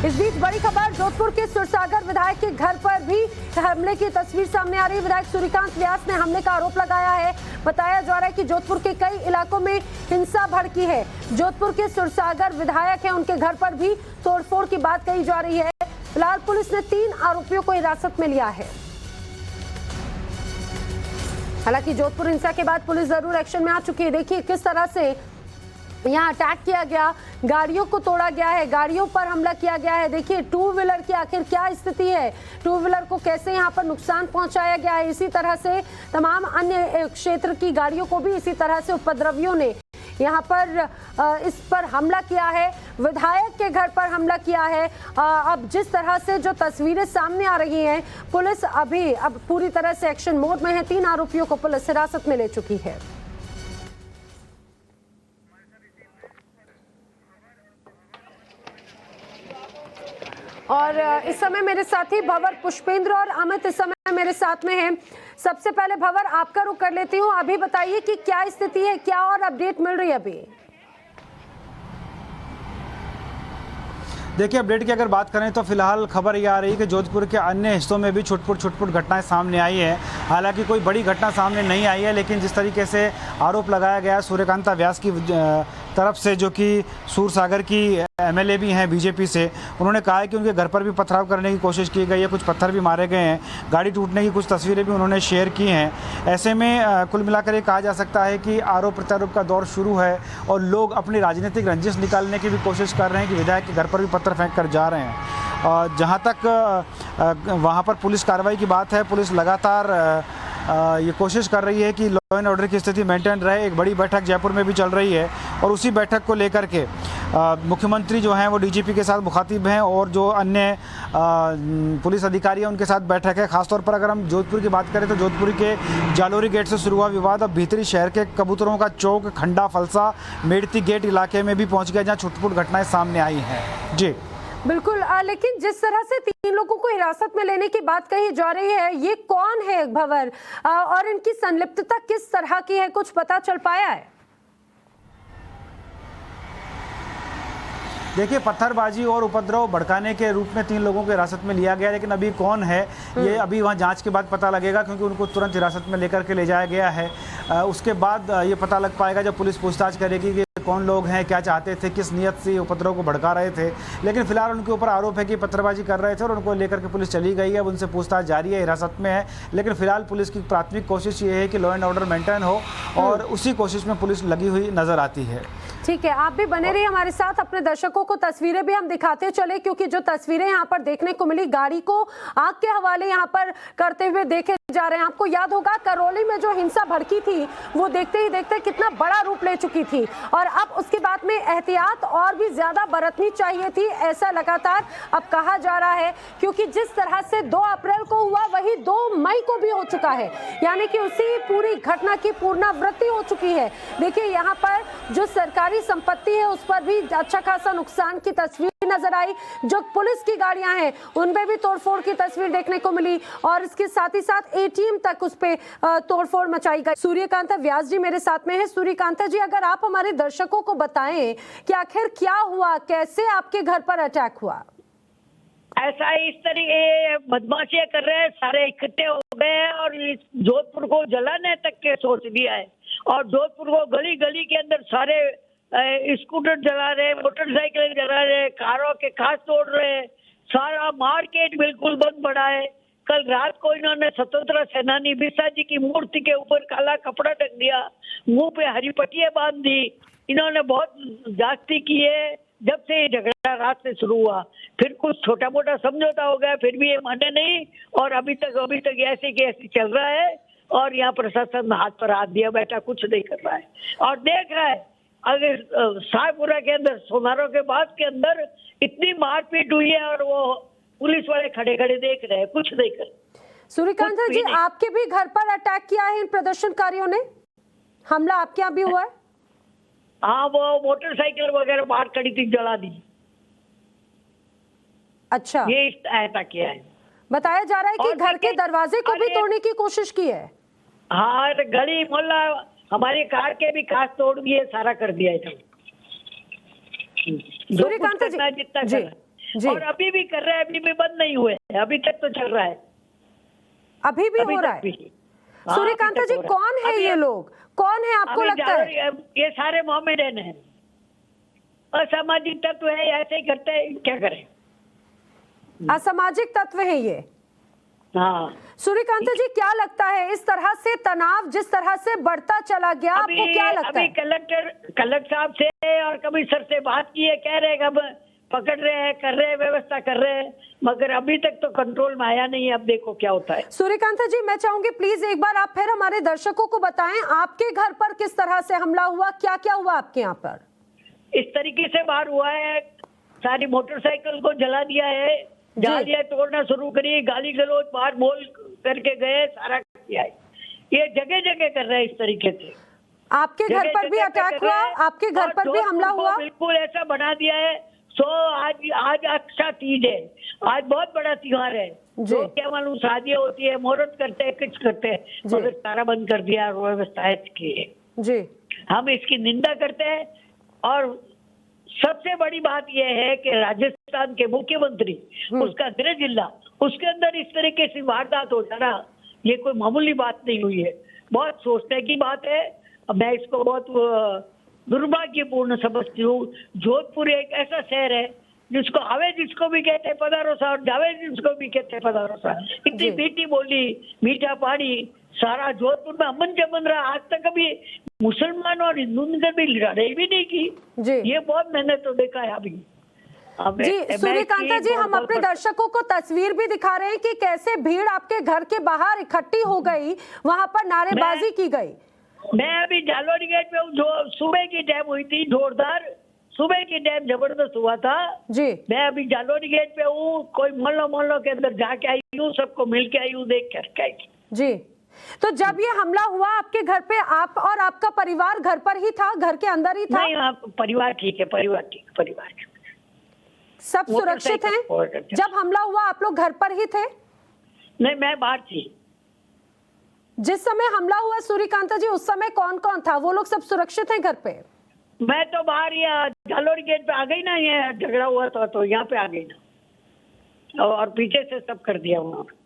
इस बीच बड़ी खबर, जोधपुर के सुरसागर विधायक के घर पर भी हमले की तस्वीर सामने आ रही है। विधायक सूर्यकांत व्यास ने हमले का आरोप लगाया है। बताया जा रहा है कि जोधपुर के कई इलाकों में हिंसा भड़की है। जोधपुर के सुरसागर विधायक हैं, उनके घर पर भी तोड़फोड़ की बात कही जा रही है। फिलहाल पुलिस ने 3 आरोपियों को हिरासत में लिया है। हालांकि जोधपुर हिंसा के बाद पुलिस जरूर एक्शन में आ चुकी है। देखिए किस तरह से यहाँ अटैक किया गया, गाड़ियों को तोड़ा गया है, गाड़ियों पर हमला किया गया है। देखिए 2 व्हीलर की आखिर क्या स्थिति है, 2 व्हीलर को कैसे यहाँ पर नुकसान पहुंचाया गया है। इसी तरह से तमाम अन्य क्षेत्र की गाड़ियों को भी इसी तरह से उपद्रवियों ने यहाँ पर इस पर हमला किया है। विधायक के घर पर हमला किया है। अब जिस तरह से जो तस्वीरें सामने आ रही हैं, पुलिस अब पूरी तरह से एक्शन मोड में है। 3 आरोपियों को पुलिस हिरासत में ले चुकी है। और इस समय मेरे साथी भंवर, पुष्पेंद्र और अमित इस समय मेरे साथ में हैं। सबसे पहले भंवर, आपका रुख कर लेती हूँ। अभी बताइए कि क्या स्थिति है, क्या और अपडेट मिल रही है अभी? देखिए अपडेट की अगर बात करें तो फिलहाल खबर ये आ रही है कि जोधपुर के अन्य हिस्सों में भी छुटपुट घटनाएं सामने आई है। हालांकि कोई बड़ी घटना सामने नहीं आई है, लेकिन जिस तरीके से आरोप लगाया गया सूर्यकांत व्यास की तरफ से, जो कि सूरसागर की एमएलए भी हैं बीजेपी से, उन्होंने कहा है कि उनके घर पर भी पथराव करने की कोशिश की गई है, कुछ पत्थर भी मारे गए हैं, गाड़ी टूटने की कुछ तस्वीरें भी उन्होंने शेयर की हैं। ऐसे में कुल मिलाकर ये कहा जा सकता है कि आरोप प्रत्यारोप का दौर शुरू है और लोग अपनी राजनीतिक रंजिश निकालने की भी कोशिश कर रहे हैं कि विधायक के घर पर भी पत्थर फेंक कर जा रहे हैं। जहाँ तक वहाँ पर पुलिस कार्रवाई की बात है, पुलिस लगातार ये कोशिश कर रही है कि लॉ एंड ऑर्डर की स्थिति मेंटेन रहे। एक बड़ी बैठक जयपुर में भी चल रही है और उसी बैठक को लेकर के मुख्यमंत्री जो हैं वो डीजीपी के साथ मुखातिब हैं और जो अन्य पुलिस अधिकारी हैं उनके साथ बैठक है। खासतौर पर अगर हम जोधपुर की बात करें तो जोधपुर के जालोरी गेट से शुरू हुआ विवाद अब भीतरी शहर के कबूतरों का चौक, खंडा फलसा, मेड़ती गेट इलाके में भी पहुँच गया, जहाँ छुटपुट घटनाएँ सामने आई हैं। जी बिल्कुल, लेकिन जिस तरह से 3 लोगों को हिरासत में लेने की बात कही जा रही है, ये कौन है भंवर, और इनकी संलिप्तता किस तरह की है, कुछ पता चल पाया है? देखिए पत्थरबाजी और उपद्रव भड़काने के रूप में 3 लोगों को हिरासत में लिया गया, लेकिन अभी कौन है ये अभी वहाँ जांच के बाद पता लगेगा, क्योंकि उनको तुरंत हिरासत में लेकर के ले जाया गया है। उसके बाद ये पता लग पाएगा जब पुलिस पूछताछ करेगी कि कौन लोग हैं, क्या चाहते थे, किस नियत से उपद्रव को भड़का रहे थे। लेकिन फिलहाल उनके ऊपर आरोप है कि पत्थरबाजी कर रहे थे और उनको लेकर के पुलिस चली गई है। अब उनसे पूछताछ जारी है, हिरासत में है। लेकिन फिलहाल पुलिस की प्राथमिक कोशिश ये है कि लॉ एंड ऑर्डर मेंटेन हो और उसी कोशिश में पुलिस लगी हुई नजर आती है। ठीक है, आप भी बने रहिए हमारे साथ, अपने दर्शकों को तस्वीरें भी हम दिखाते चले, क्योंकि जो तस्वीरें यहाँ पर देखने को मिली, गाड़ी को आग के हवाले यहाँ पर करते हुए देखे जा रहे हैं। आपको याद होगा करौली में जो हिंसा भड़की थी वो देखते ही देखते कितना बड़ा रूप ले चुकी थी और अब उसके बाद में एहतियात और भी ज्यादा बरतनी चाहिए थी, ऐसा लगातार अब कहा जा रहा है। क्योंकि जिस तरह से 2 अप्रैल को हुआ वही 2 मई को भी हो चुका है, यानी कि उसी पूरी घटना की पुनरावृत्ति हो चुकी है। देखिए यहाँ पर जो सरकारी संपत्ति है उस पर भी अच्छा खासा नुकसान की तस्वीर नजर आई। जो पुलिस की गाड़ियां हैं उनमें भी तोड़फोड़ की तस्वीर देखने को मिली और इसके साथ ही साथ एटीएम तक उस पे तोड़फोड़ मचाई गई। सूर्यकांत व्यास जी मेरे साथ में है। सूर्यकांत जी, अगर आप हमारे दर्शकों को बताएं कि आखिर क्या हुआ, कैसे आपके घर पर अटैक हुआ? ऐसा इस तरीके बदमाशियां कर रहे हैं, सारे इकट्ठे हो गए हैं और जोधपुर को जलाने तक के सोच दिया है और जोधपुर को गली गली के अंदर सारे स्कूटर जला रहे, मोटरसाइकिल जला रहे, कारों के खास तोड़ रहे, सारा मार्केट बिल्कुल बंद पड़ा है। कल रात को इन्होंने स्वतंत्रता सेनानी बिरसा जी की मूर्ति के ऊपर काला कपड़ा ढक दिया, मुंह पे हरी पट्टियां बांध दी। इन्होंने बहुत जागती की है। जब से ये झगड़ा रात से शुरू हुआ, फिर कुछ छोटा मोटा समझौता हो गया, फिर भी ये माने नहीं और अभी तक ऐसे के ऐसे चल रहा है और यहाँ प्रशासन हाथ पर हाथ दिया बैठा, कुछ नहीं कर रहा है और देख रहा है। अगर शाहपुरा के अंदर, सोनारों के बाद के अंदर इतनी मारपीट हुई है और वो पुलिस वाले खड़े खड़े देख रहे हैं, कुछ नहीं कर। सूर्यकांत जी, आपके भी घर पर अटैक किया है इन प्रदर्शनकारियों ने? हमला आपके यहाँ भी हुआ है? हाँ, वो मोटरसाइकिल वगैरह बाहर खड़ी थी, जला दी। अच्छा, ये ऐसा किया है। बताया जा रहा है कि घर के दरवाजे को भी तोड़ने की कोशिश की है। हाँ, तो गली मोहल्ला हमारी कार के भी खास तोड़ दिए, सारा कर दिया है। सूर्यकांत जी, जी। और अभी भी कर रहे हैं, अभी भी बंद नहीं हुए, अभी तक तो चल रहा है, अभी भी अभी हो रहा तक है। भी। हाँ, सूर्यकांता अभी तक जी, हो रहा कौन है अभी ये लोग, कौन है आपको अभी लगता है? ये सारे मोहम्मदन हैं, असामाजिक तत्व है, ऐसे ही करते हैं, क्या करें। असामाजिक तत्व है ये। हाँ, सूर्यकांता जी, क्या लगता है इस तरह से तनाव जिस तरह से बढ़ता चला गया, आपको क्या लगता अभी है? कलेक्टर साहब से और कमिश्नर से बात की है, कह रहे हैं अब पकड़ रहे हैं, कर रहे हैं, व्यवस्था कर रहे हैं, मगर अभी तक तो कंट्रोल में आया नहीं है। अब देखो क्या होता है। सूर्यकांता जी, मैं चाहूंगी प्लीज एक बार आप फिर हमारे दर्शकों को बताएं, आपके घर पर किस तरह से हमला हुआ, क्या क्या हुआ आपके यहाँ पर? इस तरीके से बाहर हुआ है, सारी मोटरसाइकिल को जला दिया है, जालियां तोड़ना शुरू करी, गाली गलौज बाहर बोल करके गए, सारा किया है। ये जगह जगह कर रहे हैं इस तरीके से। आपके घर पर भी अटैक हुआ, आपके घर पर भी हमला हुआ? बिल्कुल ऐसा बना दिया है। आज अक्षय तीज है, आज बहुत बड़ा त्योहार है, जो क्या मालूम शादियां होती है, मुहूर्त करते हैं, कुछ करते हैं, मगर सारा बंद कर दिया व्यवस्था की जी। हम इसकी निंदा करते हैं। और सबसे बड़ी बात यह है कि राजस्थान के मुख्यमंत्री, उसका गृह जिला, उसके अंदर इस तरीके से वारदात हो जाना, ये कोई मामूली बात नहीं हुई है, बहुत सोचने की बात है। मैं इसको बहुत दुर्भाग्यपूर्ण समझती हूँ। जोधपुर एक ऐसा शहर है जिसको आवे जिसको भी कहते हैं पधारो सा, और जावे जिसको भी कहते हैं पधारो सा। इतनी मीठी बोली, मीठा पानी, सारा जोधपुर में अमन जमन रहा। आज तक अभी मुसलमान और हिंदू ने कभी लड़ाई भी नहीं की जी। ये बहुत मैंने तो देखा है अभी। जी सूर्यकांता जी, हम अपने दर्शकों को तस्वीर भी दिखा रहे हैं कि कैसे भीड़ आपके घर के बाहर इकट्ठी हो गई, वहां पर नारेबाजी की गई। मैं अभी जालोरी गेट पे हूँ, जो सुबह की डैम हुई थी जोरदार, सुबह की डैम जबरदस्त हुआ था जी। मैं अभी जालोरी गेट पे हूँ, कोई मोहल्लों के अंदर जाके आई हूँ, सबको मिल के आई हूँ, देख करके आई जी। तो जब ये हमला हुआ आपके घर पे, आप और आपका परिवार घर पर ही था, घर के अंदर ही था? नहीं, आप परिवार ठीक है, परिवार सब सुरक्षित हैं? जब हमला हुआ आप लोग घर पर ही थे? नहीं, मैं बाहर थी जिस समय हमला हुआ सूर्यकांता जी, उस समय कौन कौन था? वो लोग सब सुरक्षित हैं घर पे? मैं तो बाहर ही जालोरी गेट पे आ गई ना, ये झगड़ा हुआ था तो यहाँ पे आ गई ना, और पीछे से सब कर दिया उन्होंने।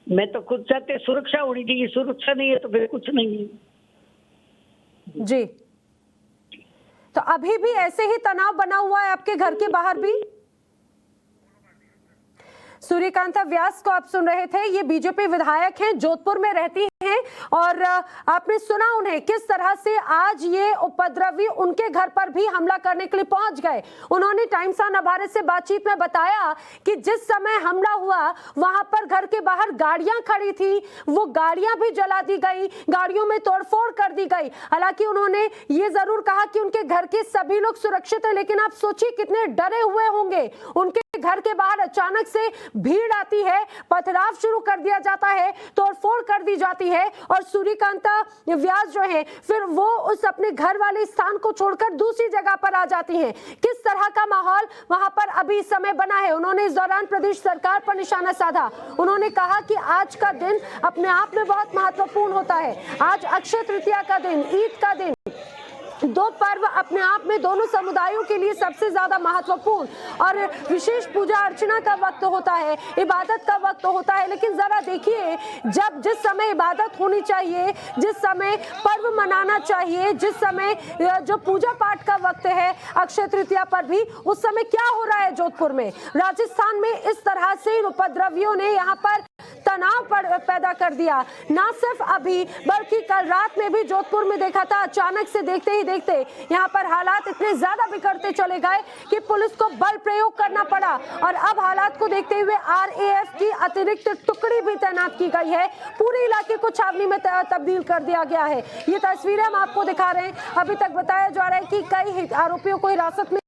मैं तो खुद चाहते सुरक्षा होनी चाहिए, सुरक्षा नहीं है तो फिर कुछ नहीं है। जी। तो अभी भी ऐसे ही तनाव बना हुआ है आपके घर के बाहर भी? सूर्यकांता व्यास को आप सुन रहे थे, ये बीजेपी विधायक हैं, जोधपुर में रहती हैं, और आपने सुना उन्हें किस तरह से आज ये उपद्रवी उनके घर पर भी हमला करने के लिए पहुंच गए। उन्होंने टाइम्स ऑन भारत से बातचीत में बताया कि जिस समय हमला हुआ वहां पर घर के बाहर गाड़ियां खड़ी थी, वो गाड़ियां भी जला दी गई, गाड़ियों में तोड़फोड़ कर दी गई। हालांकि उन्होंने ये जरूर कहा कि उनके घर के सभी लोग सुरक्षित हैं, लेकिन आप सोचिए कितने डरे हुए होंगे। उनके घर के बाहर अचानक से भीड़ आती है, पथराव शुरू कर दिया जाता है, तोड़फोड़ कर दी जाती है, और सूर्यकांता व्यास जो है फिर वो उस अपने घर वाले स्थान को छोड़कर दूसरी जगह पर आ जाती हैं। किस तरह का माहौल वहां पर अभी इस समय बना है? उन्होंने इस दौरान प्रदेश सरकार पर निशाना साधा। उन्होंने कहा कि आज का दिन अपने आप में बहुत महत्वपूर्ण होता है। आज अक्षय तृतीया का दिन, ईद का दिन, दो पर्व अपने आप में दोनों समुदायों के लिए सबसे ज्यादा महत्वपूर्ण और विशेष पूजा अर्चना का वक्त होता है, इबादत का वक्त होता है। लेकिन जरा देखिए, जब जिस समय इबादत होनी चाहिए, जिस समय पर्व मनाना चाहिए, जिस समय जो पूजा पाठ का वक्त है अक्षय तृतीया पर भी, उस समय क्या हो रहा है जोधपुर में, राजस्थान में? इस तरह से उपद्रवियों ने यहाँ पर तनाव पैदा कर दिया। ना सिर्फ अभी बल्कि कल रात में भी जोधपुर में देखा था। अचानक से देखते ही देखते यहाँ पर हालात इतने ज्यादा बिगड़ते चले गए कि पुलिस को बल प्रयोग करना पड़ा, और अब हालात को देखते हुए RAF की अतिरिक्त टुकड़ी भी तैनात की गई है। पूरे इलाके को छावनी में तब्दील कर दिया गया है। ये तस्वीरें हम आपको दिखा रहे हैं। अभी तक बताया जा रहा है कि कई आरोपियों को हिरासत में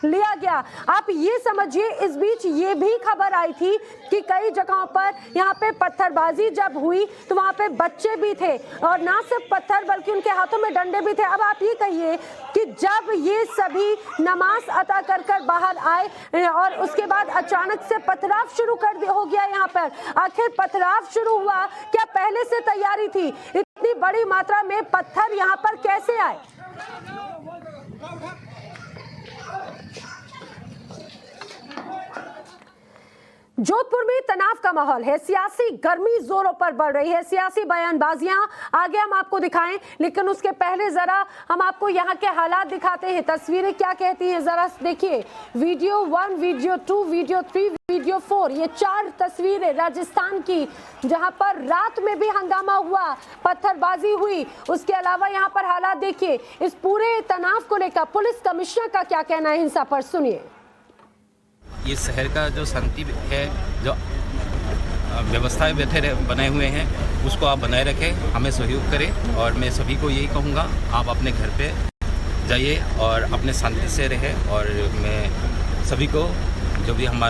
लिया गया। आप ये समझिए, इस बीच ये भी खबर आई थी कि कई जगहों पर यहाँ पे पत्थरबाजी जब हुई तो वहां पे बच्चे भी थे, और ना सिर्फ पत्थर बल्कि उनके हाथों में डंडे भी थे। अब आप ये कहिए कि जब ये सभी नमाज अता कर कर बाहर आए और उसके बाद अचानक से पथराव शुरू हो गया यहाँ पर, आखिर पथराव शुरू हुआ, क्या पहले से तैयारी थी? इतनी बड़ी मात्रा में पत्थर यहाँ पर कैसे आए? जोधपुर में तनाव का माहौल है, सियासी गर्मी जोरों पर बढ़ रही है, सियासी बयानबाजियां आगे हम आपको दिखाएं, लेकिन उसके पहले जरा हम आपको यहां के हालात दिखाते हैं। तस्वीरें क्या कहती हैं जरा देखिए। वीडियो 1, वीडियो 2, वीडियो 3, वीडियो 4, ये 4 तस्वीरें राजस्थान की, जहां पर रात में भी हंगामा हुआ, पत्थरबाजी हुई। उसके अलावा यहां पर हालात देखिए। इस पूरे तनाव को लेकर पुलिस कमिश्नर का क्या कहना है, हिंसा पर सुनिए। ये शहर का जो शांति है, जो व्यवस्थाएं बने हुए हैं, उसको आप बनाए रखें, हमें सहयोग करें। और मैं सभी को यही कहूँगा, आप अपने घर पे जाइए और अपने शांति से रहें। और मैं सभी को जो भी हमारा